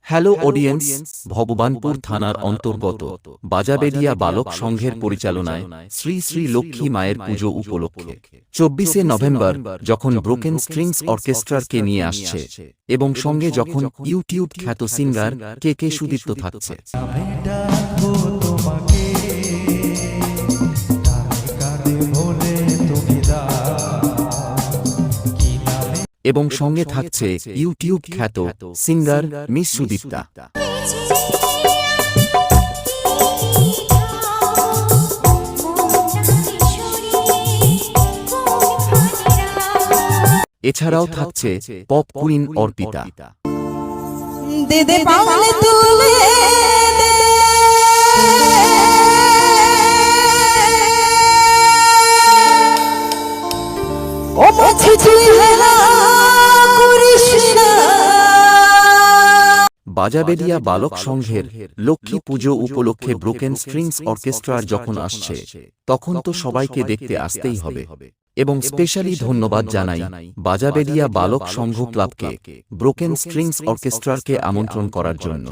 Hello audience, Bhagabanpur থানার অন্তর্গত বাজাবেড়িয়া বালক সংঘের পরিচালনায় শ্রী শ্রী লক্ষ্মী মায়ের পুজো উপলক্ষে ২৪শে নভেম্বর যখন ব্রোকেন স্ট্রিংস অর্কেস্ট্রারকে নিয়ে আসছে এবং সঙ্গে যখন ইউটিউব খ্যাত সিঙ্গার কে কে সুদীপ্ত থাকছে এবং সঙ্গে থাকছে ইউটিউব খ্যাত সিঙ্গার মিস সুদীপ্তা। এছাড়াও থাকছে পপ কুইন অর্পিতা। বাজাবেড়িয়া বালক সংঘের লক্ষ্মী পুজো উপলক্ষে ব্রোকেন স্ট্রিংস অর্কেস্ট্রার যখন আসছে তখন তো সবাইকে দেখতে আসতেই হবে এবং স্পেশালি ধন্যবাদ জানাই বাজাবেড়িয়া বালক সংঘ ক্লাবকে ব্রোকেন স্ট্রিংস অর্কেস্ট্রারকে আমন্ত্রণ করার জন্য।